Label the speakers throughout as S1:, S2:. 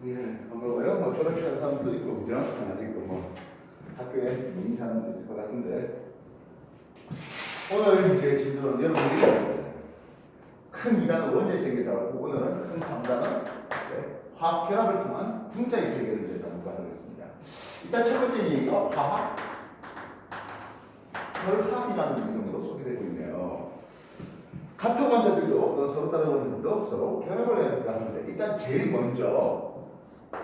S1: 예, 반가워요. 뭐 졸업식한 사람도 있고, 그죠? 아직도 뭐 학교에 있는 사람도 있을 것 같은데, 오늘 제 진도는 여러분들이 큰 2단은 원자의 세계를 다루고, 오늘은 큰 3단은 화학 결합을 통한 분자의 세계를 이제 다루고 하겠습니다. 일단 첫 번째 얘기가 화학 결합이라는 이름으로 소개되고 있네요. 같은 원자들도 또는 서로 다른 원자들도 서로 결합을 해야 하는데, 일단 제일 먼저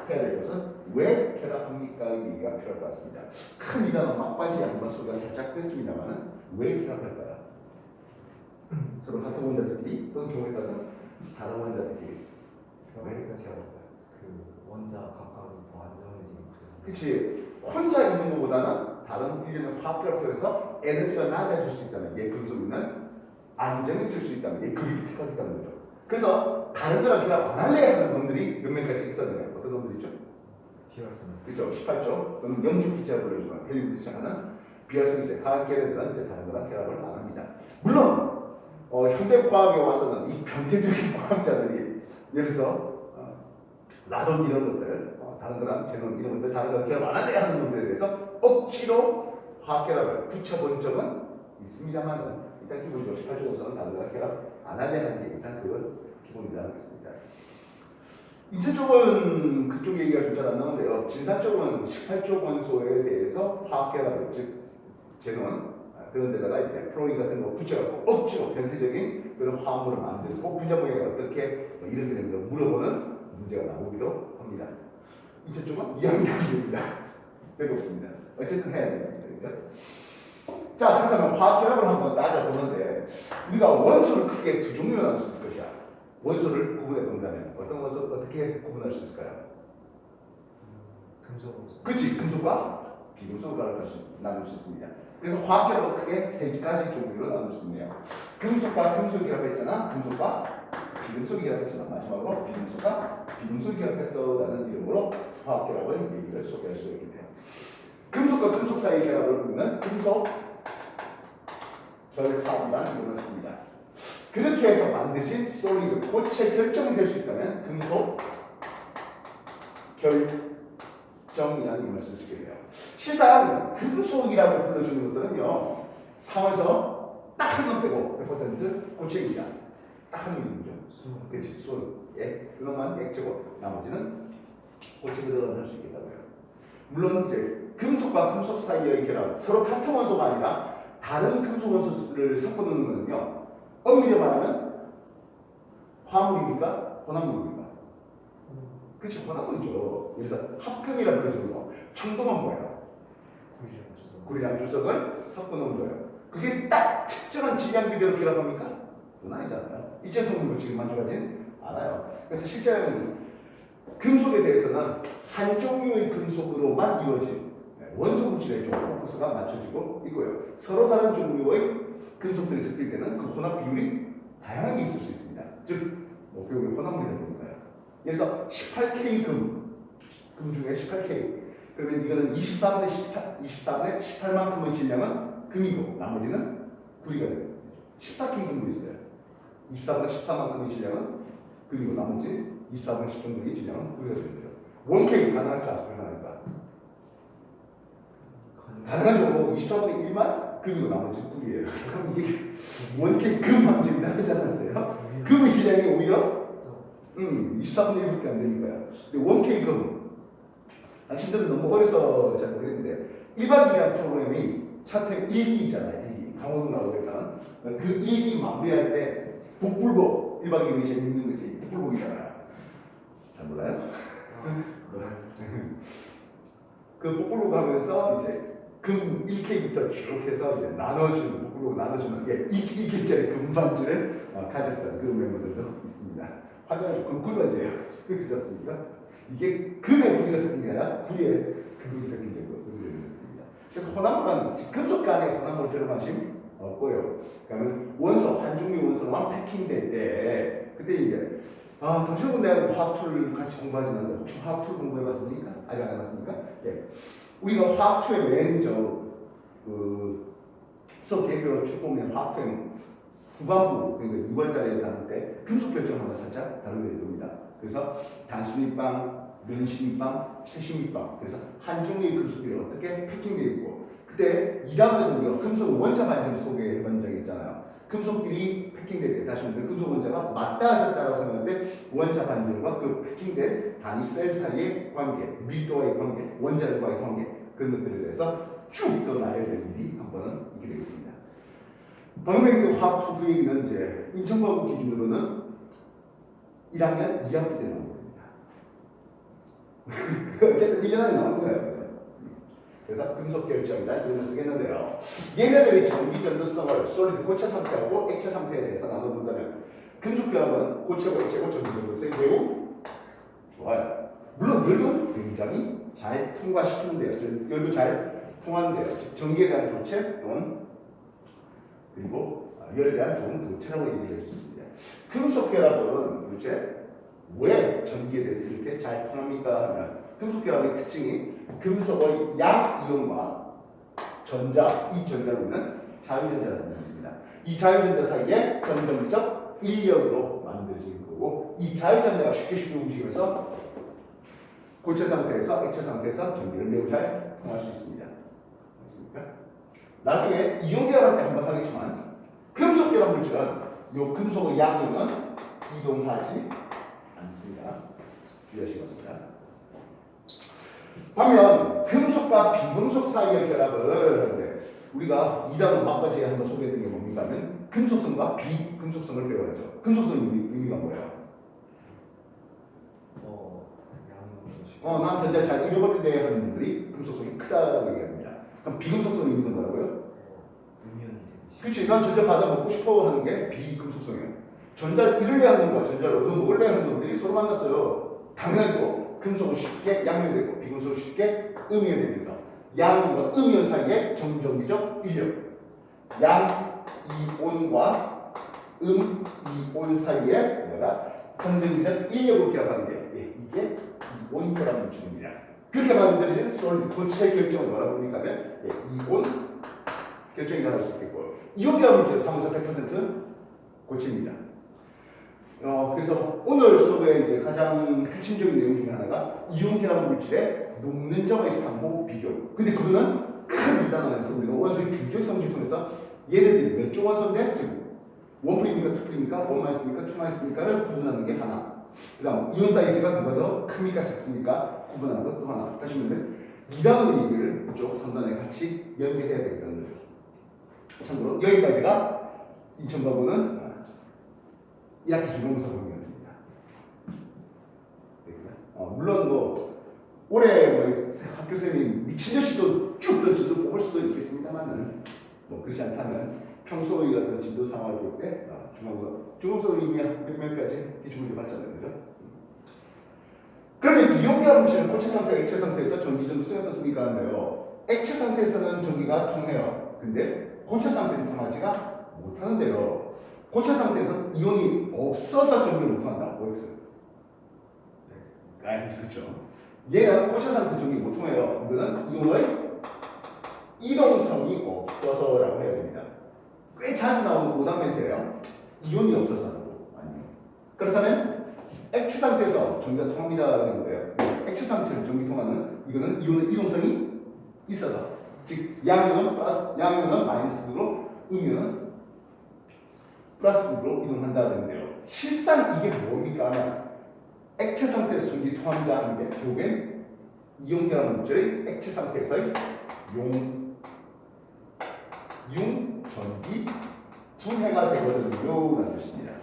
S1: 해야 될 것은 왜 결합합니까? 이 얘기가 필요할 것 같습니다. 큰 이단은 막바지 한번 소개가 살짝 됐습니다만은 왜 결합할까요? 서로 같은 원자들끼리 또는 경우에 따라서 다른 원자들끼리 왜 결합할까요?
S2: 그 원자 각각이 더 안정해지니까.
S1: 그치. 혼자 있는 것보다는 다른 일련의 화합들을 통해서 에너지가 낮아질 수 있다면, 얘 금속은 안정해질 수 있다면, 얘 급이 택하겠다는 거죠. 그래서 다른 거랑 결합 안 할래 하는 놈들이 몇 명까지 있었네요. 어떤 놈들이죠?
S2: 비활성.
S1: 그죠? 18조. 그럼 영주기체라고 불러주고 헬륨을 시작하는 비활성기체, 화학 계열들은 이제 다른 거랑 결합을 안 합니다. 물론 현대 과학에 와서는 이 변태적인 과학자들이 예를 들어서 라돈 이런 것들, 다른 거랑 제논 이런 것들 다른 거랑 결합 안 할래 하는 놈들에 대해서 억지로 화학 결합을 붙여본 적은 있습니다만은 일단 기본적으로 18조에서는 다른 거랑 결합 안 할래 하는 게 일단 그건 기본이라고 하겠습니다. 이제 쪽은 그쪽 얘기가 좀 잘 안 나오는데요. 진산 쪽은 18조 원소에 대해서 화학 결합을, 즉 제논 그런 데다가 이제 플로린 같은 거 붙여갖고 억지로 변태적인 그런 화합물을 만들어서 분자 모양이 어떻게 이렇게 됩니다. 물어보는 문제가 나오기도 합니다. 이제 쪽은 이양대입니다. 별거 없습니다. 어쨌든 해야 됩니다. 자, 그렇다면 화학 결합을 한번 따져보는데 우리가 원소를 크게 두 종류로 나눌 수 있을 것이야. 원소를 구분해 본다면 어떤 원소 어떻게 구분할 수 있을까요?
S2: 금속 원소.
S1: 그치, 금속과 비금속을 나눌 수 있습니다. 그래서 화학 결합은 크게 세 가지 종류로 나눌 수 있네요. 금속과 금속이 결합했잖아. 금속과 비금속이 결합했잖아. 마지막으로 비금속과 비금속이 결합했어라는 이름으로 화학 결합의 얘기를 소개할 수 있겠네요. 금속과 금속 사이의 결합을 부르는 금속 결합이라는 이름을 씁니다. 그렇게 해서 만드신 솔리드, 고체 결정이 될 수 있다면 금속 결정이라는 이름을 쓸 수 있겠네요. 실상 금속이라고 불러주는 것들은요, 상에서 딱 한 놈 빼고 100% 고체입니다. 딱 한 놈이죠. 그렇지, 순, 액, 그것만 액체고 나머지는 고체로 할 수 있겠다고요. 물론 이제 금속과 금속 사이의 결합, 서로 같은 원소가 아니라 다른 금속 원소를 섞어놓는 거는요, 엄밀히 말하면 화물입니까? 혼합물입니까? 그치, 혼합물이죠. 그래서 합금이라고 불러주는 거. 청동은 뭐예요? 구리랑 주석을 섞어놓은 거예요. 그게 딱 특정한 질량 비대로 결합합니까? 그건 아니잖아요. 일정 성분 법칙을 만족하진 않아요. 그래서 실제로는 금속에 대해서는 한 종류의 금속으로만 이루어진 원소 물질에 좀 포커스가 맞춰지고 있고요. 서로 다른 종류의 금속들이 섞일 때는 그 혼합 비율이 다양하게 있을 수 있습니다. 즉, 뭐 결국에 혼합물이라는 겁니다. 그래서 18K 금 중에 18K. 그러면 이거는 24분의 24분의 18만큼의 질량은 금이고 나머지는 구리가 됩니다. 14K 금도 있어요. 24분의 14만큼의 질량은 금이고 나머지 24분의 10 정도의 질량은 구리가 됩니다. 1K 가능할까? 불가능할까? 가능하죠. 24분의 1만 금이고 나머지 구리예요. 그럼 이게 1K 금 하면 좀 이상하지 않았어요? 금의 질량이 오히려 24분의 1밖에 안 되니까요. 근데 1K 금 당신들은 너무 어려서 잘 모르겠는데 1박 2일이라는 프로그램이 차트 1기 있잖아요. 1기 강호동 나오겠다. 그 1기 마무리할 때 복불복 1박 2일이 재밌는 거지. 복불복이잖아요. 잘 몰라요? 그 복불복 하면서 이제 금 1K부터 쭉 해서 이제 나눠주는 복불복 나눠주는 게 2K짜리 금반지를 가졌던 그런 멤버들도 있습니다. 화장이 좀 굵어져요. 그렇습니까? 이게 금의 구리가 섞인 게 아니라 구리의 금이 섞인 겁니다. 그래서 혼합물은 금속 간에 혼합물 별 관심 없고요. 그러면 원소, 한 종류 원소만 패킹될 때 그때 이제 당신은 내가 화학툴 같이 공부하지 않는데 혹시 화학툴 공부해봤습니까? 아직 안 해봤습니까? 예. 우리가 화학투의 수업 개교 축구면 화학투의 후반부, 그러니까 6월달에 다룰 때 금속 결정 한번 살짝 다루게 될 겁니다. 그래서 단순히 빵, 면심입방, 채심입방. 그래서 한 종류의 금속들이 어떻게 패킹되어 있고 그때 2단원에서 우리가 금속 원자 반지를 소개해본 적이 있잖아요. 금속들이 패킹될 때 다시 말해 금속 원자가 맞닿아졌다고 생각할 때 원자 반지름과 그 패킹된 단위 셀 사이의 관계, 밀도와의 관계, 원자들과의 관계 그런 것들에 대해서 쭉 더 나열된 일이 한 번은 있게 되겠습니다. 방금 얘기했던 화학 2 그 얘기는 이제 인천과학 기준으로는 1학년 2학기 때 나온 겁니다. 어쨌든 1년 안에 나온 거예요. 그래서 금속 결정이란 이름을 쓰겠는데요. 얘네들의 전기 전도성을 솔리드 고체 상태하고 액체 상태에 대해서 나눠본다면 금속 결합은 고체고 액체고 전기 전도성이 매우 좋아요. 물론 열도 굉장히 잘 통과시키는데요. 열도 잘 통하는데요. 즉 전기에 대한 교체 또는 그리고 열에 대한 좋은 교체라고 얘기할 수 있습니다. 금속 결합은 도대체 왜 전기에 대해서 이렇게 잘 통합니까 하면 금속 결합의 특징이 금속의 양이온과 전자, 이 전자로 있는 자유전자라는 것이 있습니다. 이 자유전자 사이에 전동적 인력으로 만들어진 거고 이 자유전자가 쉽게 움직이면서 고체 상태에서 액체 상태에서 전기를 매우 잘 통할 수 있습니다. 알겠습니까? 나중에 이온 결합할 때 한번 하겠지만 금속 결합 물질은 이 금속의 양이온은 이동하지 않습니다. 주의하시기 바랍니다. 반면 금속과 비금속 사이의 결합을 하는데 우리가 2단원 막바지에 한번 소개했던 게 뭡니까 하면 금속성과 비금속성을 배워야죠. 금속성 의미가 뭐예요? 난 전자 잘 잃어버린대 하는 분들이 금속성이 크다고 얘기합니다. 그럼 비금속성 의미는 뭐라고요? 그렇지. 난 전자 받아 먹고 싶어 하는 게 비금속성이에요. 전자를 잃으려 하는 거야. 전자를 얻어먹으려 하는 분들이 서로 만났어요. 당연히 금속은 쉽게 양면되고 비금속은 쉽게 음이온되면서 양과 음이온 사이에 정전기적 인력 양이온과 음이온 사이에 정전기적 인력으로 결합하는 게 이게 이온 결합 물질입니다. 그렇게 만들어진 솔리드 고체 결정을 뭐라고 부르니까 하면 이온 결정이라고 할 수 있겠고 이온 결합 물질은 사무소 100% 고체입니다. 그래서 오늘 수업의 이제 가장 핵심적인 내용 중에 하나가 이온 결합 물질의 녹는 점의 상호 비교. 근데 그거는 큰 2단원에서 우리가 원소의 균적 성질 통해서 얘네들이 몇 조 원소인데 지금 1프입니까 2프입니까 1마이너스입니까 2마이너스입니까를 구분하는 게 하나. 그 다음 이온 사이즈가 누가 더 크니까 작습니까 구분하는 것도 하나. 다시 말하면 2단원의 얘기를 이쪽 3단원에 같이 연결해야 되겠다는 거죠. 참고로 여기까지가 인천과고는 1학기 중간고사 보면 됩니다. 물론 올해 학교 쌤이 미친 듯이 쭉 진도 뽑을 수도 있겠습니다만은 그렇지 않다면 평소의 어떤 진도 상황을 볼 때 중간고사 이미 몇 명까지 기출문제 봤잖아요, 그죠? 그러면 이온 결합 물질은 고체 상태, 액체 상태에서 전기 전도성이 어떻습니까? 하는데요. 액체 상태에서는 전기가 통해요. 근데 고체 상태는 통하지가 못하는데요. 고체 상태에서는 이온이 없어서 전기를 못 통한다. OX. 그렇죠. 얘는 고체 상태 전기 못 통해요. 이거는 이온의 이동성이 없어서라고 해야 됩니다. 꽤 자주 나오는 오답 멘트예요. 이온이 없어서라고. 아니요. 그렇다면 액체 상태에서 전기가 통합니다라고 했는데요. 액체 상태를 전기 통하는 이거는 이온의 이동성이 있어서 즉 양이온은 마이너스극으로 음이온은 플러스극으로 이동한다 하는데요. 실상 이게 뭡니까 하면 액체 상태에서 전기 통합니다 하는 게 결국엔 이온 결합 물질의 액체 상태에서의 융전기 분해가 되거든요 라는 뜻입니다.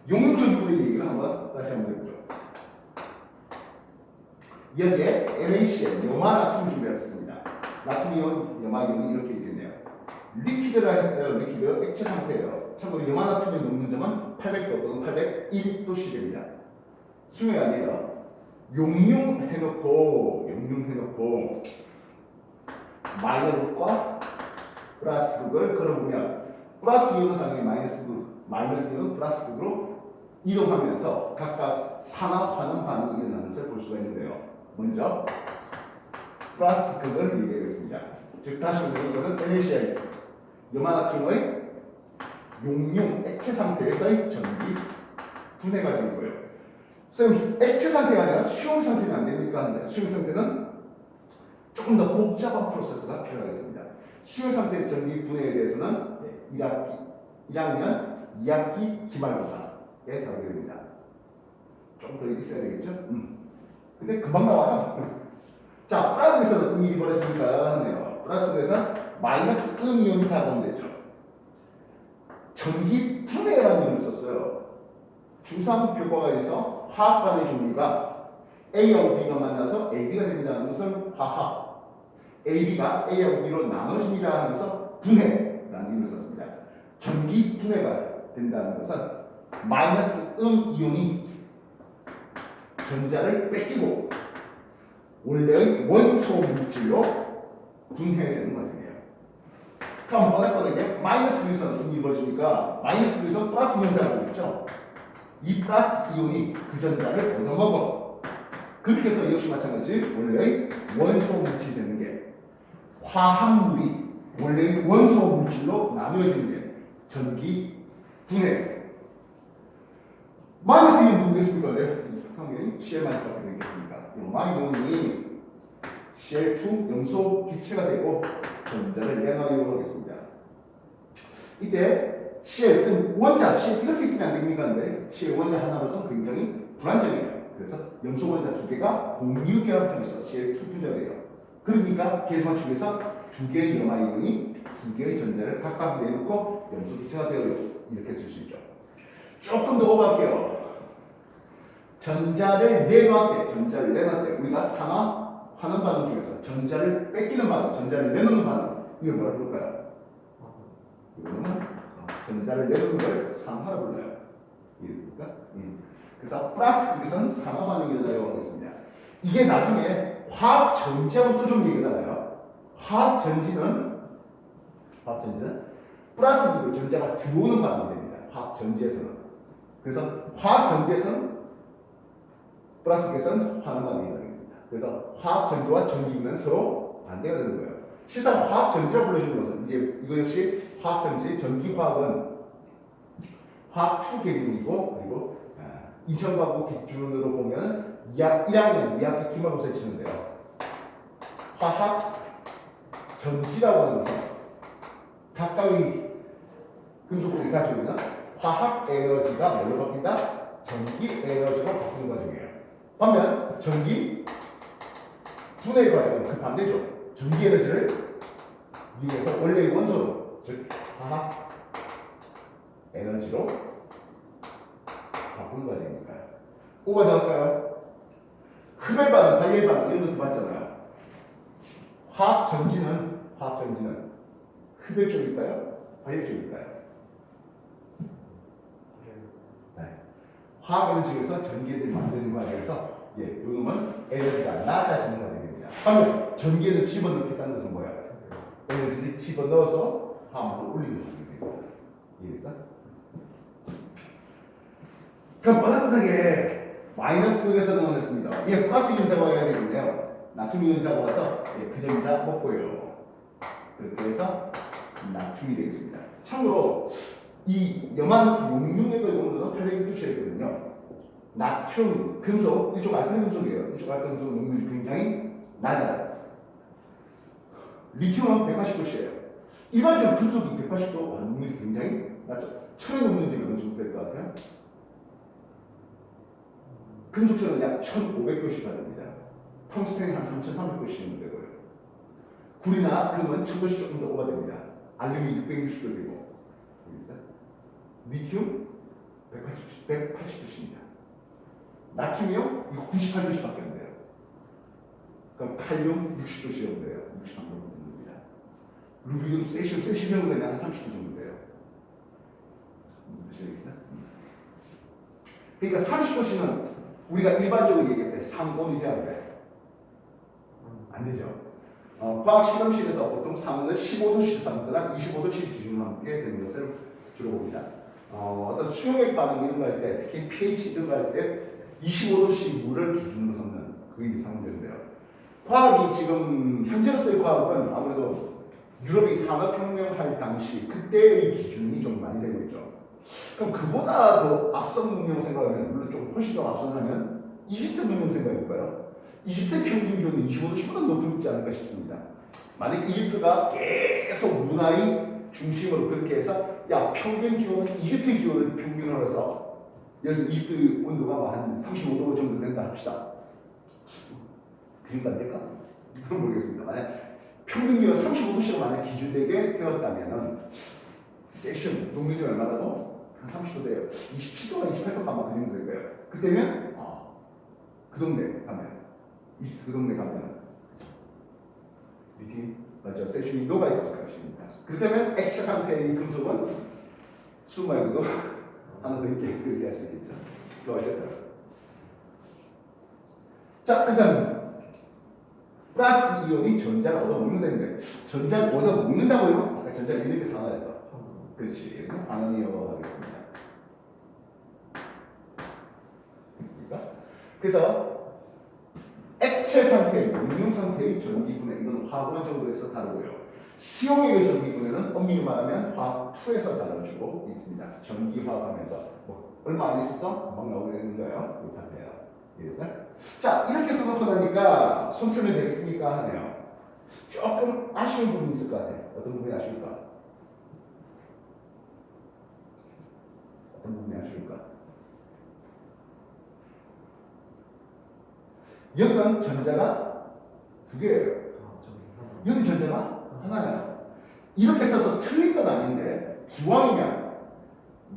S1: 용융전기 분해 얘기를 다시 한번 해보죠. 여기에 NaCl, 염화나트륨 준비했습니다. 나트륨이온, 염화이온은 이렇게 있겠네요. 리퀴드라 했어요. 리퀴드 액체 상태예요. 참고로 염화나트륨의 녹는 점은 800도 또는 801도씨입니다. 수용이 아니에요. 용융해놓고 마이너극과 플러스극을 걸어보면 플러스 이온은 당연히 마이너스극, 마이너스 이온은 플러스극으로 이동하면서 각각 산화환원 반응이 일어나는 것을 볼 수가 있는데요. 먼저 플러스극을 얘기하겠습니다. 즉 다시 말해 이것은 NaCl 염화나트륨의 용융 액체 상태에서의 전기 분해가 되는 거예요. 선생님, 액체 상태가 아니라 수용 상태는 안 됩니까? 하는데 수용 상태는 조금 더 복잡한 프로세스가 필요하겠습니다. 수용 상태의 전기 분해에 대해서는 1학년 2학기 기말고사에 다루게 됩니다. 좀 더 있어야 되겠죠? 근데 금방 나와요. 자, 플러스에서는 어떤 일이 벌어집니까? 하네요. 플러스에서 마이너스 이온이 가동됐죠. 전기 분해라는 이름을 썼어요. 중3 교과에서 화학반의 종류가 A하고 B가 만나서 AB가 됩니다는 것은 화학, AB가 A하고 B로 나눠집니다 하면서 분해라는 이름을 썼습니다. 전기 분해가 된다는 것은 마이너스 이온이 전자를 뺏기고 원래의 원소 물질로 분해되는 과정이에요. 그럼 뻔뻔하게 마이너스 B에서는 어떤 일이 벌어지니까 마이너스 B에서 플러스 이온이라고 했죠. 이 플러스 이온이 그 전자를 얻어먹어. 그렇게 해서 역시 마찬가지 원래의 원소 물질이 되는 게 화합물이 원래의 원소 물질로 나누어지는 게 전기 분해. 마이너스 이온 누구겠습니까? 네. 당연히 Cl-밖에 되겠습니까? 마이온이 Cl2 염소 기체가 되고 전자를 내놔요하겠습니다. 이때 Cl 쓴 원자 Cl 이렇게 쓰면 안 됩니까? 근데 Cl 원자 하나로서 굉장히 불안정해요. 그래서 염소 원자 두 개가 공유 결합점에서 Cl2 분자가 돼요. 그러니까 계수맞추기에서 두 개의 염화이온이 두 개의 전자를 각각 내놓고 염소 기체가 되어요. 이렇게 쓸 수 있죠. 조금 더 오버할게요. 전자를 내놨대. 우리가 산화 환원 반응 중에서 전자를 뺏기는 반응, 전자를 내놓는 반응, 이걸 뭐라 부를까요? 이거는 전자를 내놓는 걸 산화라 불러요. 이해됐습니까? 그래서 플러스 여기서는 산화 반응이 일어나요 하겠습니다. 이게 나중에 화학 전지하고 또 좀 얘기가 달라요. 화학 전지는 플러스 전자가 들어오는 반응이 됩니다. 화학 전지에서는. 그래서 화학 전지에서는 플러스에서는 환원 반응이 됩니다. 그래서 화학 전지와 전기는 서로 반대가 되는 거예요. 실상 화학 전지라고 불러주는 것은 이제 이거 역시 화학 전지, 전기 화학은 화학 2 계층이고 그리고 인천과학부 기준으로 보면 1학년 2학기 기말고사에 치는데요. 화학 전지라고 하는 것은 각각의 금속들이 가지고 있는 화학 에너지가 뭘로 바뀐다? 전기 에너지가 바뀌는 과정이에요. 반면 전기 분해 과정은 그 반대죠. 전기 에너지를 이용해서 원래의 원소로, 즉 화학 에너지로 바꾸는 과정이니까요. 오버 더 할까요? 흡열 반응, 발열 반응 이런 것도 봤잖아요. 화학 전지는 흡열 쪽일까요? 발열 쪽일까요? 네. 화학 에너지에서 전기 에너지를 만드는 과정에서 이놈은 에너지가 낮아지는 과정입니다. 반면 전기 에너지 집어넣겠다는 것은 뭐야? 에너지를 집어넣어서 화물을 올리는 과정입니다. 이해했어? 그럼 뻔하게 마이너스 극에서 넣어냈습니다. 이게 플러스 이온이라고 해야 되겠네요. 나트륨 이온이라고 해서 그 전자 먹고요. 그렇게 해서 나트륨이 되겠습니다. 참고로 이 염한 용융액의 용도는 편하게 두셔야 되거든요. 나트륨, 금속, 이쪽 알칼리 금속이에요. 이쪽 알칼리 금속 농도율이 굉장히 낮아요. 리튬은 180도씨예요. 일반적으로 금속이 180도 농도율이 굉장히 낮죠. 철의 농도율이 어느 정도 될 것 같아요? 금속철은 약 1500도씨가 됩니다. 텅스텐이 한 3300도씨 정도 되고요. 구리나 금은 1000도씨 조금 더 오버됩니다. 알루미늄 660도 되고. 리튬 180도씨입니다. 나트륨이요? 이거 98도씨밖에 안 돼요. 그럼 칼륨 60도씨 정도 돼요. 60도 정도입니다. 루비움, 세슘 정도는 한 30도 정도 돼요. 무슨 뜻이겠어요? 그러니까 30도씨는 우리가 일반적으로 얘기할 때 상온이 돼야 돼. 안 되죠. 과학 실험실에서 보통 상온을 15도씨 상온보다 25도씨 기준으로 함께 되는 것을 주로 봅니다. 어떤 수용액 반응 이런 거 할 때, 특히 pH 이런 거 할 때 25도씨 물을 기준으로 삼는 그게 상온되는데요. 과학이 지금 현재로서의 과학은 아무래도 유럽이 산업혁명 할 당시 그때의 기준이 좀 많이 되고 있죠. 그럼 그보다 더 앞선 문명 생각하면 물론 좀 훨씬 더 앞선하면 이집트 문명 생각해볼까요? 이집트 평균 기온은 25도씨보다 높지 않을까 싶습니다. 만약 이집트가 계속 문화의 중심으로 그렇게 해서 야 평균 기온은 이집트 기온을 평균으로 해서 예를 들어서 이집트 온도가 한 35도 정도 된다 합시다. 그러니까 안 될까? 그건 모르겠습니다. 만약 평균 기온 35도씨가 만약 기준되게 되었다면은 세션 농도지 얼마라고? 한 30도 돼요. 27도가 28도가 아마 그 정도 될 거예요. 그때면 그 동네 가면 이집트 그 동네 가면 리튬 맞죠? 세션이 녹아 있을 것입니다. 그렇다면 액체 상태의 금속은 수 말고도 하나 더 있게 그렇게 할 수 있겠죠. 그 어쨌든 자 그다음 플러스 이온이 전자를 얻어먹는다는데 전자를 얻어먹는다고요? 아까 전자가 있는 게 산화했어. 그렇지. 반응이요 하겠습니다. 됐습니까? 그래서 액체 상태, 용융 상태의 전기분해 이건 화학원적으로 해서 다루고요. 수용액의 전기분해는 엄밀히 말하면 화학 2에서 다뤄주고 있습니다. 전기화학하면서 뭐 얼마 안 있어서 막 나오게 되는 거예요. 이 파트예요. 그래서 자 이렇게 써놓고 나니까 손 쓰면 되겠습니까 하네요. 조금 아쉬운 부분이 있을 것 같아요. 어떤 부분이 아쉬울까? 어떤 부분이 아쉬울까? 여기는 전자가 두 개예요. 여기 전자가 하나예요. 이렇게 써서 틀린 건 아닌데 기왕이면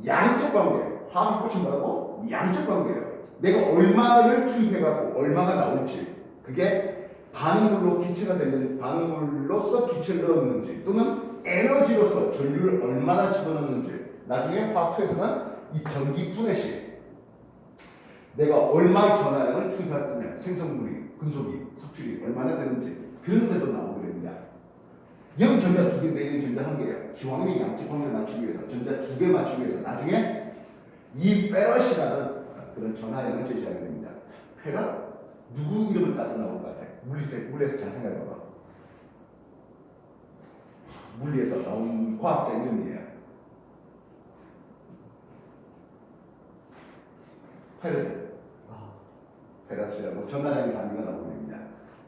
S1: 양적 관계, 화학 꽃은 뭐라고? 양적 관계예요. 내가 얼마를 투입해갖고 얼마가 나올지 그게 반응물로 기체가 되는 반응물로서 기체를 넣었는지 또는 에너지로서 전류를 얼마나 집어넣는지 나중에 화학2에서는 이 전기 분해 시 내가 얼마의 전하량을 투입했으면 생성물이, 금속이, 석출이 얼마나 되는지 그런 것들도 나오게 됩니다. 여기 전자 두 개, 내리는 전자 한 개예요. 기왕이면 양적 관계를 맞추기 위해서 전자 두 개 맞추기 위해서 나중에 이 페럿이라는 그런 전하량을 제시하게 됩니다. 페럿? 누구 이름을 따서 나올 것 같아? 물리에서 잘 생각해봐. 물리에서 나온 과학자 이름이에요. 페럿이라고 전하량의 단위가 나오게 됩니다.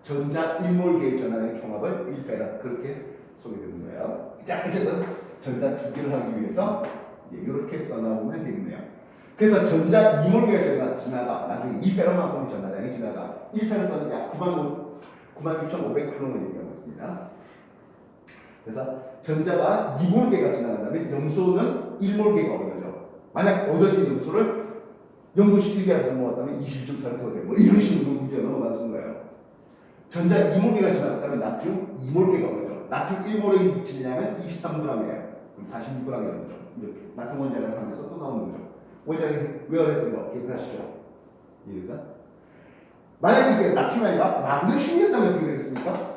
S1: 전자 1몰개의 전하량의 총합을 1페럿 그렇게 소개되는 거예요. 자, 어쨌든 전자 두 개를 하기 위해서 이렇게 써나오면 되겠네요. 그래서 전자 2몰개가 지나가 나중에 2페럿만큼의 전하량이 지나가 1페럿 썼는데 96,500쿨럼을 얘기하고 있습니다. 그래서 전자가 2몰개가 지나간다면 염소는 1몰개가 얻어져. 만약 얻어진 염소를 0도씩 1개 안에서 모았다면 21.4리터가 되고 뭐 이런 식으로 문제가 넘어가는 거예요. 전자 2몰개가 지나갔다면 나트륨 2몰개가 얻어져. 나트륨 1몰의 질량은 23g이에요. 그럼 46g이 얻어져. 이렇게 나트륨 원자량 하면서 또 나오는 거죠. 원자량이 외월했던 거 기억하시죠? 이해해서? 만약 이게 나트륨이 아니라 마그네슘이었다면 어떻게 되겠습니까?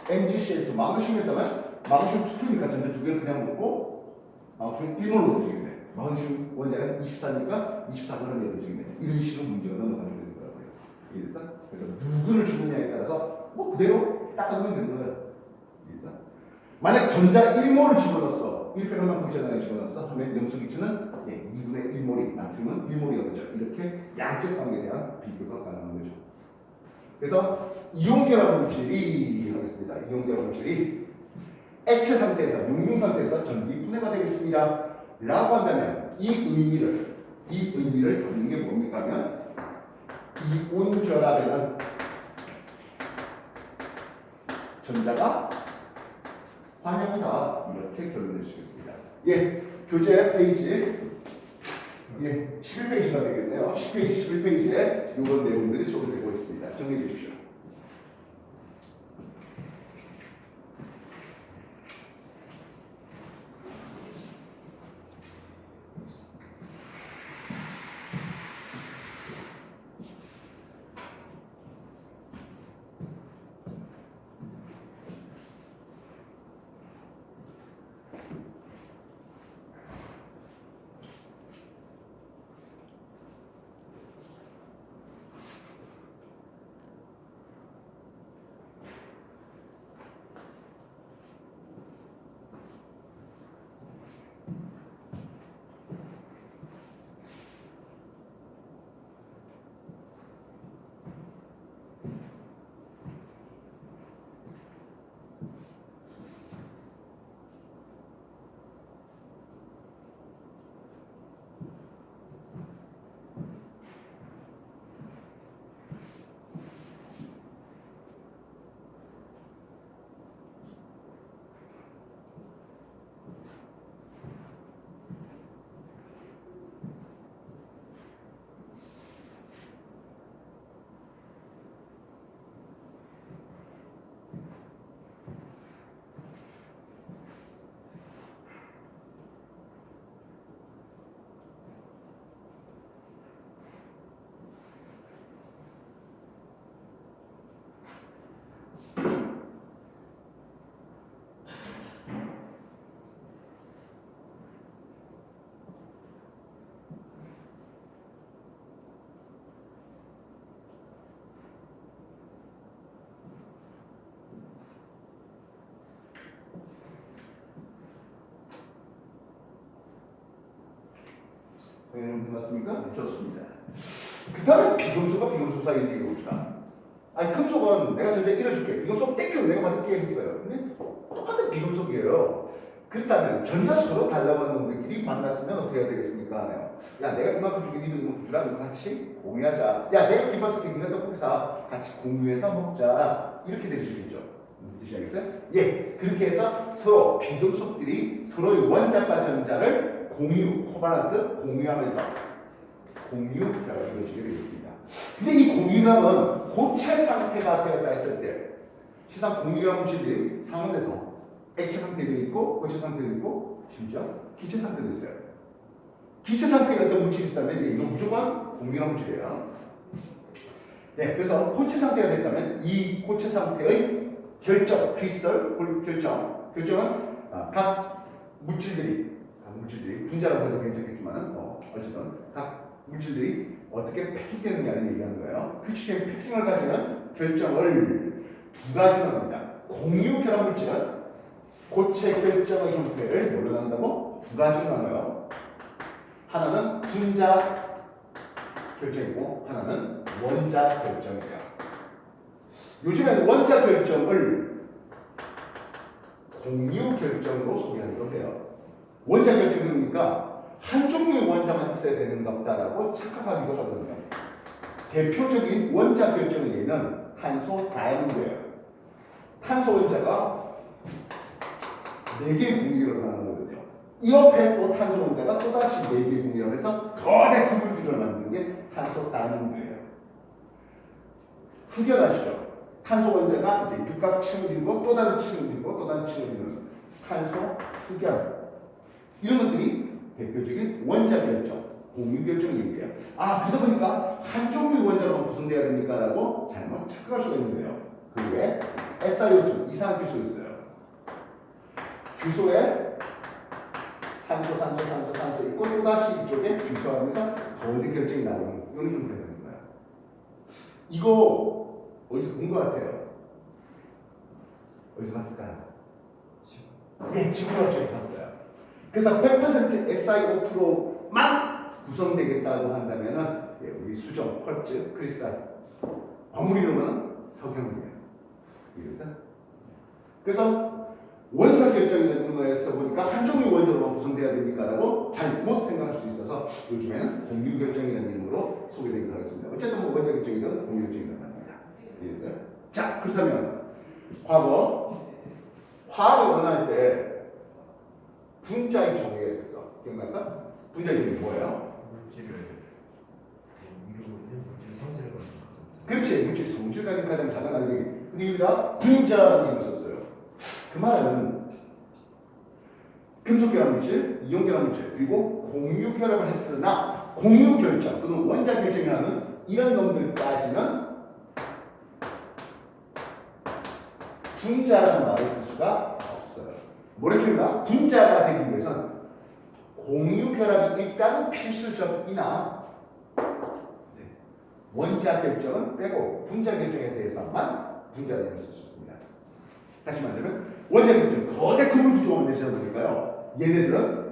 S1: MgCl2 마그네슘이었다면 마그네슘 2니까 전자 두 개를 그냥 먹고 마그네슘 1몰로 얻어지겠네. 마그네슘 원자량 24니까 24g이 얻어지겠네. 이런 식으로 문제가 넘어가게 되는 거라고요. 이해했어? 그래서 누구를 주느냐에 따라서 뭐 그대로 닦아두면 되는 거예요. 이해했어? 만약 전자 1몰을 집어넣었어. 1페럿만큼 전자를 집어넣었어. 하면 염소기체는 2분의 1몰이 나트륨은 1몰이 얻어져. 이렇게 양적 관계에 대한 비교가 가능한 거죠. 그래서 이온결합 물질이 하겠습니다. 이온결합 물질이 액체 상태에서 용융 상태에서 전기 분해가 되겠습니다. 라고 한다면 이 의미를 갖는 게 뭡니까 하면 이온결합에는 전자가 환영이다 이렇게 결론을 내주시겠습니다. 예, 교재 페이지 11페이지가 되겠네요. 10페이지, 11페이지에 이런 내용들이 소개되고 있습니다. 정리해 주십시오. 정리는 끝났습니까? 좋습니다. 그 다음에 비금속과 비금속 사이 얘기해 봅시다. 아니 금속은 내가 전에 잃어줄게. 비금속 땡겨도 내가 받을게 했어요. 근데 똑같은 비금속이에요. 그렇다면 전자수로 달라고 하는 놈들끼리 만났으면 어떻게 해야 되겠습니까? 야 내가 이만큼 주게 니도 이만큼 주라. 이거 같이 공유하자. 야 내가 김밥 쏠게 니가 떡볶이 사. 같이 공유해서 먹자. 이렇게 될 수 있죠. 무슨 뜻이 알겠어요? 예, 그렇게 해서 서로 비금속들이 서로의 원자과 전자를 공유, 코발란트 공유하면서 공유라고 이루어지게 되겠습니다. 근데 이 공유합은 고체 상태가 되었다 했을 때 실상 공유합 물질이 상온에서 액체 상태도 있고 고체 상태도 있고 심지어 기체 상태도 있어요. 기체 상태가 어떤 물질이 있다면 이거 무조건 공유합 물질이에요. 네, 그래서 고체 상태가 됐다면 이 고체 상태의 결정, 크리스털 결정은 각 물질들이 분자라고 해도 괜찮겠지만 어쨌든 각 물질들이 어떻게 패킹되느냐를 얘기하는 거예요. 규칙된 패킹을 가지는 결정을 두 가지로 합니다. 공유 결합 물질은 고체 결정의 형태를 뭘로 나눈다고? 두 가지로 나눠요. 하나는 분자 결정이고 하나는 원자 결정이에요. 요즘에는 원자 결정을 공유 결정으로 소개하기로 해요. 원자 결정이 뭡니까? 한 종류의 원자만 있어야 되는 것다라고 착각하기도 하거든요. 대표적인 원자 결정의 예는 탄소 다이아몬드예요. 탄소 원자가 4개의 공유를 가능하거든요. 이 옆에 또 탄소 원자가 또다시 4개의 공유를 해서 거대 그물들을 만드는 게 탄소 다이아몬드예요. 흑연하시죠? 탄소 원자가 이제 육각층을 이루고 또 다른 층을 이루고 또 다른 층을 이루는 탄소 흑연 이런 것들이 대표적인 원자 결정, 공유 결정 얘기예요. 그러다 보니까 한 종류의 원자로만 구성돼야 됩니까? 라고 잘못 착각할 수가 있는데요. 그 외에 SiO2 이산화규소 있어요. 규소에 산소 있고 또다시 이쪽에 규소하면서 거대 결정이 나오는 이런 좀 되는 거예요. 이거 어디서 본 것 같아요? 어디서 봤을까요? 예, 지구과학에서 봤어요. 그래서 100% SiO2로만 구성되겠다고 한다면은 우리 수정, 펄츠, 크리스탈, 광물 이름은 석영이에요. 이해했어요? 그래서 원자 결정이라는 의미에서 보니까 한 종류 원자로만 구성돼야 됩니까라고 잘못 생각할 수 있어서 요즘에는 공유 결정이라는 이름으로 소개되기도 하겠습니다. 어쨌든 뭐 원자 결정이든 공유 결정이든 합니다. 이해했어요? 자, 그렇다면 과거 화학을 원할 때 분자의 정의가 있었어. 기억날까? 분자의 정의 뭐예요?
S2: 물질을 이루고 있는 물질 성질을 가지고
S1: 그렇지. 물질 성질 가진 가장 자랑하는 게. 근데 여기다 분자라는 얘기를 썼어요. 그 말은 금속 결합 물질, 이온 결합 물질, 그리고 공유 결합을 했으나 공유 결정 또는 원자 결정이라는 이런 놈들까지는 분자라는 말을 쓸 수가 없어요. 모레큘라 분자가 되기 위해서는 공유 결합이 일단 필수적이나 원자 결정은 빼고 분자 결정에 대해서만 분자라는 쓸 수 있습니다. 다시 말하면 원자 결정 거대 그물 구조만 내시다 보니까요. 얘네들은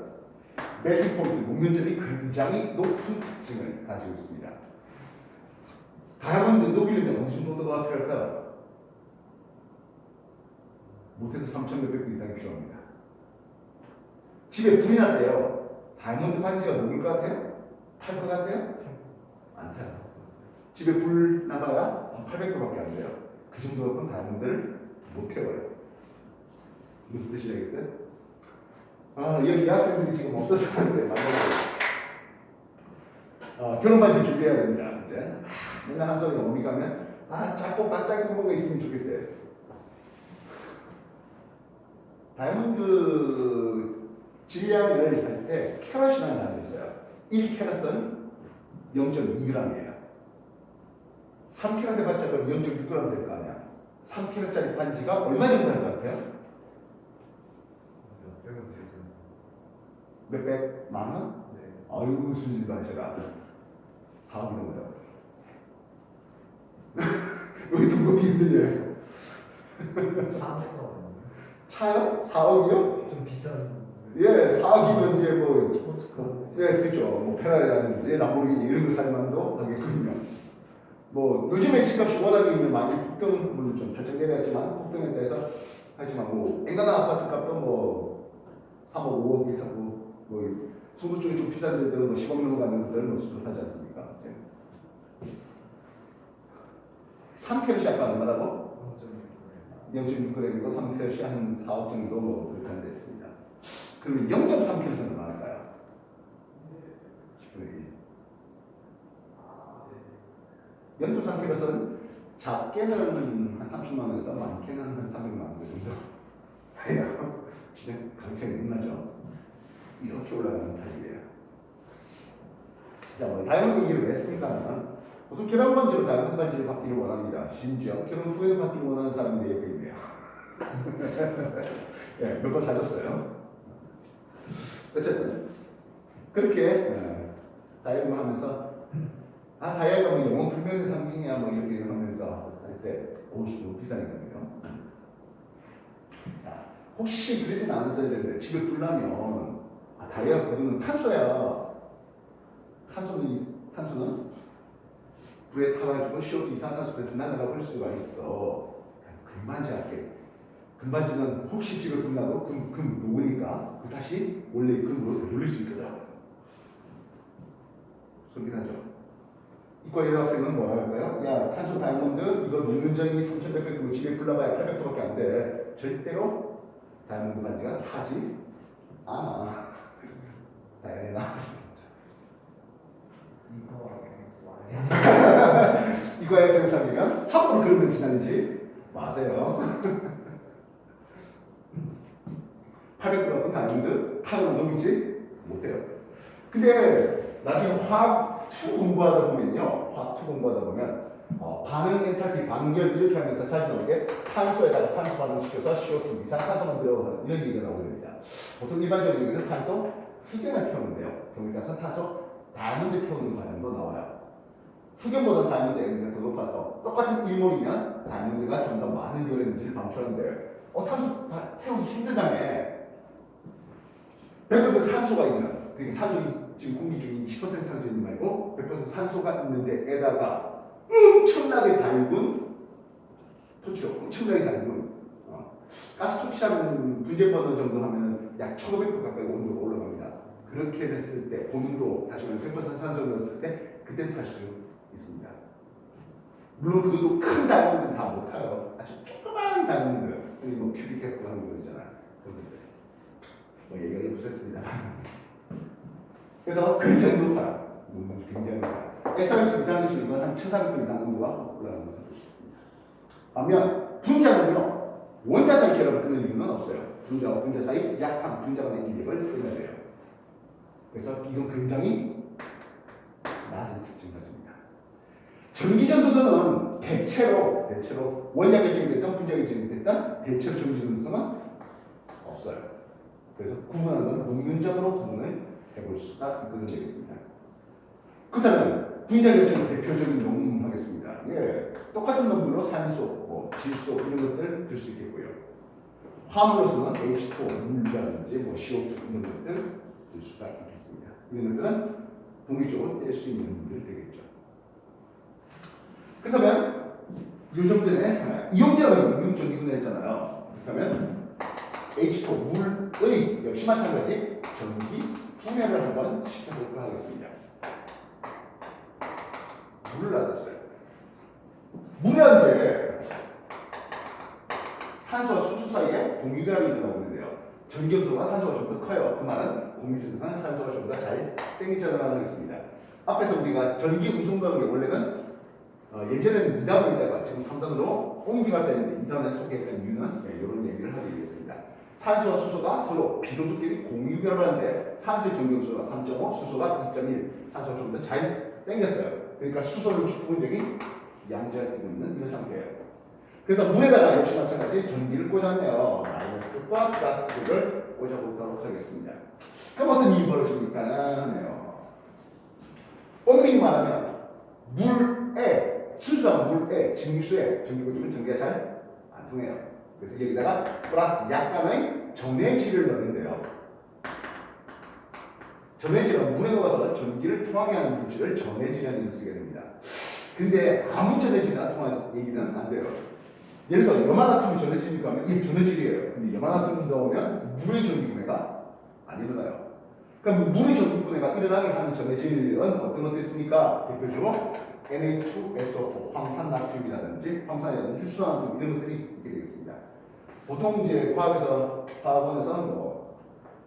S1: 멜팅 포인트 목면점이 굉장히 높은 특징을 가지고 있습니다. 다이아몬드 녹이려면 어느 정도가 필요할까요? 못해도 3,몇백 분 이상이 필요합니다. 집에 불이 났대요. 다이아몬드 반지가 녹을 것 같아요? 탈 것 같아요? 안 타요. 집에 불 나봐야 800도밖에 안 돼요. 그 정도는 다이아몬드를 못 태워요. 무슨 뜻이 되겠어요? 여기 여학생들이 지금 없어서 하는데 결혼 반지 준비해야 됩니다. 이제 맨날 한 소리 어디 가면 작고 반짝이는 뭐가 있으면 좋겠대. 다이아몬드 질량을 할 때 캐럿이라는 단어가 있어요. 1캐럿은 0.2g이에요. 3캐럿 해봤자 그럼 0.6g 될 거 아니야. 3캐럿짜리 반지가 얼마 정도 할 것 같아요? 몇백만 원?
S2: 네.
S1: 아유 순진도 하셔라. 4억이 넘어요. 여기 등록이 힘들려요.
S2: 차가
S1: 차요? 4억이요?
S2: 좀 비싼
S1: 예, 사기면 이제 뭐
S2: 스포츠카.
S1: 네, 그렇죠. 뭐 페라리라든지 람보르기니 이런 거 살만도 하겠군요. 뭐 요즘에 집값이 워낙에 많이 폭등, 물론 좀 살짝 내려왔지만 폭등에 대해서 하지만 뭐 엔간한 아파트 값도 뭐 3억, 5억 이상 뭐 송도 쪽이 좀 비싼 데들은 뭐 10억 넘어가는 데들은 뭐 수준하지 않습니까? 3캐럿이 아까 얼마라고? 0.6g이고 3캐럿이 한 4억 정도 뭐 그렇게 하는 데 있습니다. 그러면 0.3캐럿은 얼마일까요? 0.3캐럿은 작게는 한 30만 원에서 많게는 한 300만 원 정도 해요. 진짜 가격이 겁나죠. 이렇게 올라가는 타입이에요. 자, 뭐 다이아몬드 얘기를 왜 했습니까? 보통 결혼 반지로 다이아몬드 반지를 받기를 원합니다. 심지어 결혼 후에도 받기를 원하는 사람들이 예고 있네요. 네, 몇 번 사줬어요. 어쨌든 그렇게 다이아몬드 하면서 다이아가 뭐 영웅 불면의 상징이야 뭐 이렇게 하면서 할 때 옷이 너무 비싸니까요. 자, 혹시 그러진 않았어야 되는데 집에 불나면 다이아 그거는 탄소야. 탄소는 불에 타가지고 CO2 이산화탄소 날아가 버릴 수가 있어. 금반지 할게. 금반지는 혹시 집에 불나도 금 녹으니까 그 다시 원래 금으로 돌릴 수 있거든. 소리나죠? 이과 여학생은 뭐라 할까요? 야, 탄소 다이아몬드 이거 녹는 점이 3,100도 집에 불나봐야 800도밖에 안 돼. 절대로 다이아몬드 반지가 타지 않아. 다이아몬드 나왔습니다. 이과의 생산이면 함부로 그런 멘트 날리지 마세요. 800도라도 다이아몬드 타는 놈이지 못해요. 근데 나중에 화학2 공부하다 보면요. 화학2 공부하다 보면 반응 엔탈피 반결 이렇게 하면서 자주 나오게 탄소에다가 산소 반응시켜서 CO2 이산화탄소 만들어 이런 얘기가 나오게 됩니다. 보통 일반적인 얘기는 탄소 흑연을 태우는데요. 경우에 따라서 탄소 다이아몬드 태우는 과정도 나와요. 흑연보다 다이아몬드 에너지가 더 높아서 똑같은 일몰이면 다이아몬드가 좀 더 많은 열 에너지를 방출하는데 탄소 태우기 힘들다며 100% 산소가 있는 그러니까 산소 지금 공기 중에 20% 산소 있는 말고 100% 산소가 있는 데에다가 엄청나게 달군 토치로 엄청나게 달군 가스 토치하면 분재버너 정도 하면 약 1500도 가까이 온도가 올라갑니다. 그렇게 됐을 때 본인도 다시 말해 100% 산소를 넣었을 때 그때는 탈 수 있습니다. 물론 그것도 큰 다이아몬드는 다 못 타요. 아주 조그마한 다이아몬드 뭐 큐빅 해서 하는 거 있잖아요. 뭐 얘기가 무색습니다. 그래서 굉장히 높아요. 굉장히 높아요. SR2 이상일 수 있는 한 1400도 이상 온도가 올라가는 것을 볼 수 있습니다. 반면 분자는요. 원자 사이 결합을 끊는 이유는 없어요. 분자와 분자 사이 약한 분자 간의 인력을 끊어야 돼요. 그래서 이건 굉장히 낮은 특징을 가집니다. 전기전도도는 대체로 원자 결정이 됐든 분자 결정이 됐든 대체로 전기전도성은 없어요. 그래서 구분하는 건 농균적으로 구분을 해볼 수가 있거든 되겠습니다. 그렇다면 분자 결정의 대표적인 놈 하겠습니다. 예, 똑같은 놈들로 산소, 뭐 질소 이런 것들 들 수 있겠고요. 화물로서는 H2O 물이라든지 뭐 CO2 이런 것들 들 수가 있겠습니다. 이런 것들은 독립적으로 뗄 수 있는 놈들 되겠죠. 그렇다면 요즘 전에 이용제라고 이용전기분해 했잖아요. 그렇다면 H2O 물의 역시 마찬가지 전기 분해를 한번 시켜볼까 하겠습니다. 물을 놔뒀어요. 물이라는데 산소와 수소 사이에 공유결합이 일어나고 있는데요. 전기음소가 산소가 좀 더 커요. 그 말은 공유전도사는 산소가 좀 더 잘 땡기져나가는 것입니다. 앞에서 우리가 전기 운송하는 게 원래는 예전에는 2단으로 있다가 지금 3단으로 옮겨갔다 했는데 2단에 소개했던 이유는 이런 얘기를 하기 위해서입니다. 산소와 수소가 서로 비도수끼리 공유결합을 하는데 산소의 전기음소가 3.5, 수소가 2.1, 산소가 좀 더 잘 땡겼어요. 그러니까 수소를 축구 분적이 양자가 되고 있는 이런 상태예요. 그래서 물에다가 역시 마찬가지 전기를 꽂았네요. 마이너스과 플러스를 꽂아보도록 하겠습니다. 그럼 어떤 일이 벌어집니까? 하네요. 엄밀히 말하면 물에 순수한 물에 증류수에 전기 꽂으면 전기가 잘 안 통해요. 그래서 여기다가 플러스 약간의 전해질을 넣는데요. 전해질은 물에 녹아서 전기를 통하게 하는 물질을 전해질이라는 이름을 쓰게 됩니다. 근데 아무 전해질이나 통하는 얘기는 안 돼요. 예를 들어서 염화나트륨이 전해질입니까 하면 이게 전해질이에요. 근데 염화나트륨 넣으면 물의 전기분해가 안 일어나요. 그럼 물의 전기분해가 일어나게 하는 전해질은 어떤 것들이 있습니까? 대표적으로 Na2SO4, 황산나트륨이라든지 황산이라든지 수소나트륨 이런 것들이 있게 되겠습니다. 보통 이제 화학원에서는 뭐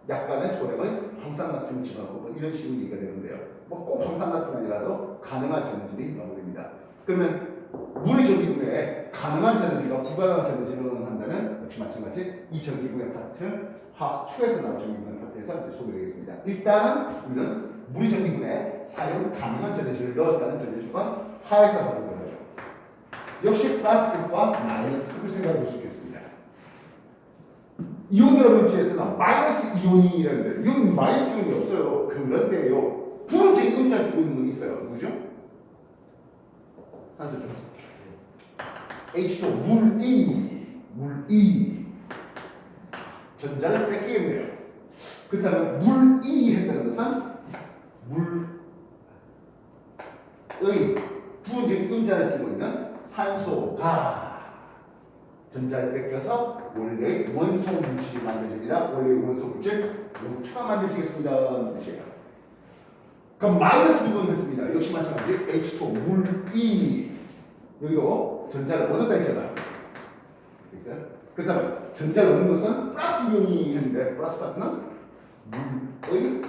S1: 약간의 소량의 황산나트륨을 집어넣고 뭐 이런 식으로 얘기가 되는데요. 뭐 꼭 황산나트륨이 아니라도 가능한 전해질이 나오됩니다. 그러면 물의 전기분해에 가능한 전해질과 불가능한 전해질을 한다면 역시 마찬가지 이 전기분해 파트 화학축에서 나올 전기분해 파트에서 이제 소개되겠습니다. 일단은 우리는 물의 전기분해에 사용 가능한 전해질을 넣었다는 전해질과 화에서 하는 거죠. 역시 플러스 극과 마이너스 극을 생각해 볼 수 있겠습니다. 이온결합 물질에서는 마이너스 이온이 있는데 이건 마이너스 이온이 없어요. 그런데요. 부러진 음자를 두고 있는 건 있어요. 누구죠? 산소죠. H2 물이 전자를 뺏기겠네요. 그렇다면 물이 했다는 것은 물의 부러진 음자를 두고 있는 산소가 전자를 뺏겨서 원래의 원소 물질이 만들어집니다. 원래의 원소 물질 O2가 만들어지겠습니다. 뜻이에요. 그럼 마이너스 부분을 했습니다. 역시 마찬가지 H2 물이 여기도 전자를 얻었다 했잖아요. 됐어요? 그렇다면 전자를 얻는 것은 플러스 이온이 했는데 플러스 파트는 물의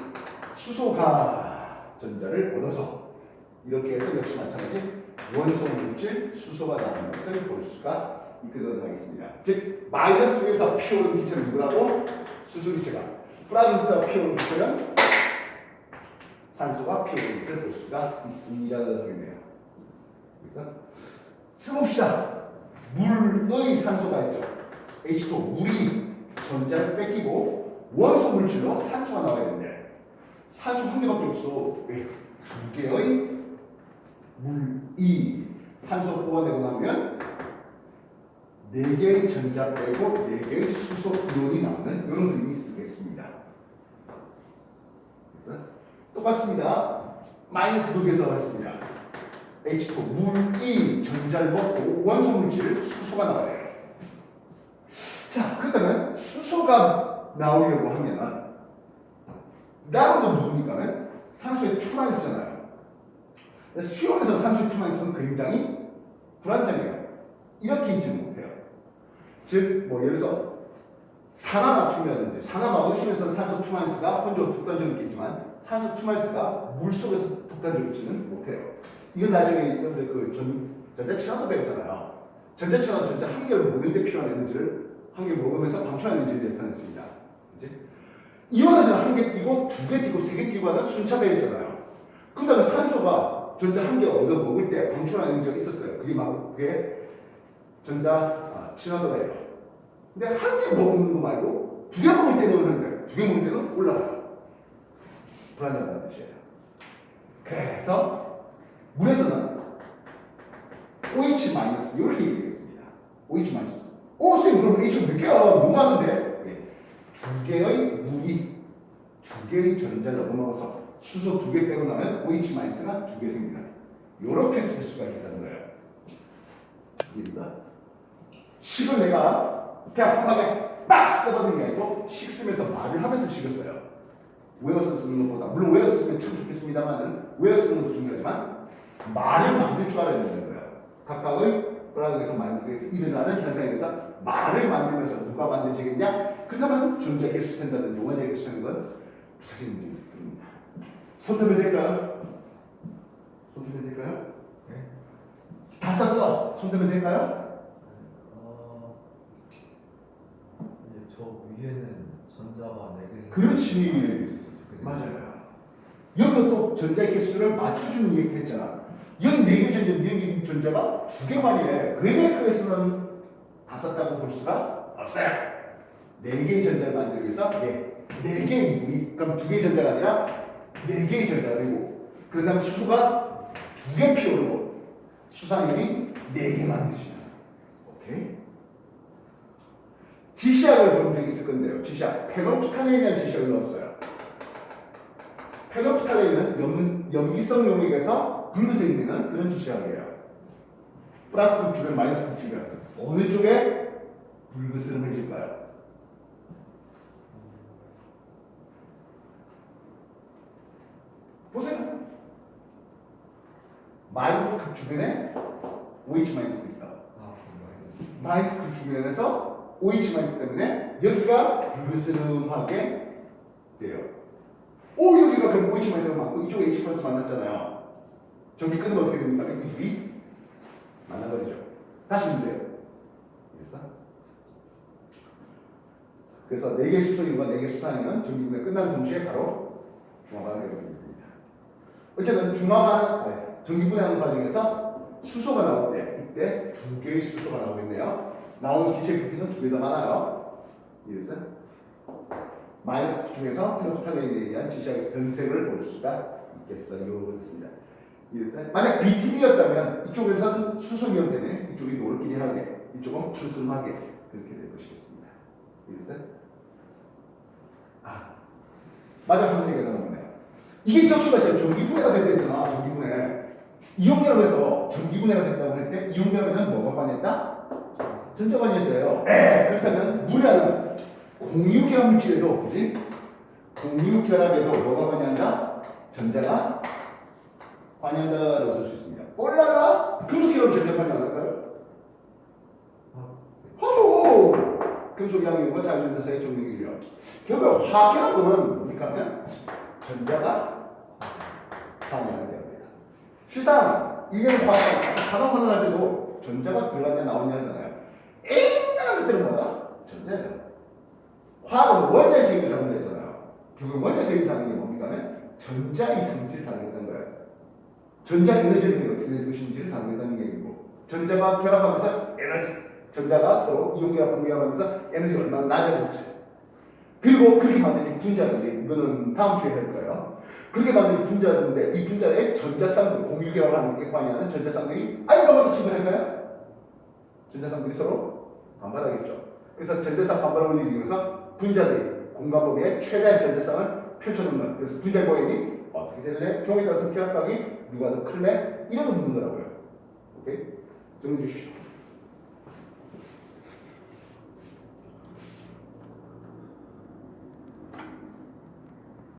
S1: 수소가 전자를 얻어서 이렇게 해서 역시 마찬가지 원소 물질 수소가 나오는 것을 볼 수가 있거든 하겠습니다. 즉 마이너스에서 피오는 기체는 누구라고? 수소 기체가. 플러스에서 피오는 기체는 산소가 피오는 것을 볼 수가 있습니다. 하겠네요. 그래서 써봅시다. 물의 산소가 있죠. H2 물이 전자를 뺏기고 원소 물질로 산소가 나와야 되는데 산소 한 개밖에 없어. 왜? 두 개의 물이 산소 뽑아내고 나면 4개의 전자 빼고 4개의 수소 이온이 나오는 이런 그림이 쓰겠습니다. 그래서 똑같습니다. 마이너스 극에서 했습니다. H2 물이 전자를 먹고 원소 물질 수소가 나와야 돼요. 자, 그렇다면 수소가 나오려고 하면 나오는 건 누굽니까? 산소의 2-잖아요. 수용에서 산소의 2-는 굉장히 불안정해요. 이렇게 있지는 못해요. 즉, 뭐 예를 들어서 산화나트륨이라든지 산화마그네슘에서 산소 2-가 혼자 독단적으로 있겠지만 산소 2-가 물속에서 독단적으로 있지는 못해요. 이건 나중에 그 전자친화도 배웠잖아요. 전자친화는 전자 한 개를 모으는데 필요한 에너지를 한 개 먹으면서 방출하는 에너지를 나타냈습니다. 그치? 이온에서는 한 개 띄고 두 개 띄고 세 개 띄고 하는 순차 배웠잖아요. 그 다음에 산소가 전자 한 개 얻어 먹을 때 방출하는 에너지가 있었어요. 그게 전자 친화도예요. 근데 한 개 먹는 거 말고 두 개 먹을 때는 하는데 두 개 먹을 때는 올라가요. 불안정하다는 뜻이에요. 그래서 물에서는 OH- 이렇게 얘기하겠습니다. OH-. 선생님 그럼 H가 몇 개야? 너무 많은데? 네. 두 개의 물이 두 개의 전자를 얻어먹어서 수소 2개 빼고 나면 OH-가 2개 생깁니다. 이렇게 쓸 수가 있다는 거예요. 이해됐어? 식을 내가 그냥 한 방에 빡 써버리는 게 아니고 식 쓰면서 말을 하면서 식을 써요. 외워서 쓰는 것보다 물론 외워서 쓰면 참 좋겠습니다만은 외워서 쓰는 것도 중요하지만 말을 만들 줄 알아야 되는 거예요. 각각의 플러스에서 마이너스에서 일어나는 현상에 대해서 말을 만들면서 누가 만들지겠냐? 그렇다면 전자 개수 센다든지 원자 개수 센 건 부차적인 문제입니다. 손톱이 될까요? 손톱이 될까요?
S2: 네.
S1: 다 썼어. 손톱이 될까요?
S2: 이제 저 위에는 전자가 4개.
S1: 그렇지. 맞아요. 여기도 또 전자의 개수를 맞춰주는 얘기 했잖아. 여기 4개 전자, 여기 전자가 2개만이래. 그래서 다 썼다고 볼 수가 없어요. 4개의 전자를 만들기 위해서 4개의 물이, 그럼 2개의 전자가 아니라 4개의 전자가 되고, 그 다음에 수소가 2개 피오르고, 수산연이 4개 만드시면. 오케이? 지시약을 본 적이 있을 건데요. 지시약. 페노키타민이라는 지시약을 넣었어요. 페노프탈레이는 염기성 용액에서 붉은색이 되는 그런 지시학이에요. 플러스 극주면 마이너스 극주면 어느 쪽에 붉은스름해질까요? 보세요. 마이너스 극주면에 OH 마이너스 있어.
S2: 아,
S1: 마이너스 극주면에서 OH 마이너스 때문에 여기가 붉은스름하게 돼요. 오, 여기가 그럼 OH 마이너스가 맞고 이쪽에 H 플러스 만났잖아요. 전기 끊으면 어떻게 됩니까? 이 둘이 만나버리죠. 다시 문제예요. 알겠어? 그래서 4개 수소인과 4개 수산인은 전기분해 끝나는 동시에 바로 중화반응이 됩니다. 어쨌든 전기분해하는 과정에서 수소가 나올 때 이때 2개의 수소가 나오고 있네요. 나오는 기체 부피는 2배 더 많아요. 이해됐어요? 마이너스 중에서 페노프탈레인에 의한 지시학에서 변색을 볼 수가 있겠어요. 그렇습니다. 이해됐어요? 만약 BTB였다면 이쪽에서는 수소이온 때문에 이쪽이 노릇끼리하게 이쪽은 푸르스름하게 그렇게 될 것이겠습니다. 이해됐어요? 마지막 한 얘기가 나오네요. 이게 적시가 지금 전기분해가 됐잖아. 전기분해. 이온결합에서 전기분해가 됐다고 할 때 이온결합에는 뭐가 관여했다? 전자가 관여했대요. 그렇다면 물이라는 공유결합 물질에도 그지? 공유결합에도 뭐가 관여한다? 전자가 관여한다라고 쓸 수 있습니다. 올라가 금속결합 전자 관여 안 할까요? 하죠. 금속 양이온과 자유전자 사이의 정리기요. 결국 화학결합은 뭡니까? 하면 전자가 관여하게 됩니다. 실상 이게 화학 환원할 때도 전자가 들어갔냐 나오냐 하잖아요. 옛날에 그때는 뭐다? 전자예요. 화학은 원자의 세기를 다룬다했잖아요. 결국 원자의 세기를 다루는 게 뭡니까? 하면 전자 이성질을 다루겠다는 거예요. 전자 에너지를 어떻게 될 것인지를 다루겠다는 얘기고, 전자가 결합하면서 전자가 서로 이온 결합, 분결합하면서 에너지가 얼마나 낮아질지. 그리고 그렇게 만드는 분자인지 이거는 다음 주에 할 거예요. 그렇게 만드는 분자인데 이 분자의 전자쌍들, 공유결합하는 게 관여하는 전자쌍들이 뭐가 친구할까요? 전자쌍들이 서로 반발하겠죠. 그래서 전자쌍 반발을 이용해서 분자들이 공간범위에 최대한 전자쌍을 펼쳐놓는, 그래서 분자 모양이 어떻게 될래? 경우에 따라서 결합각이 누가 더 클래? 이런 거 묻는 거라고요. 오케이? 정리해 주십시오.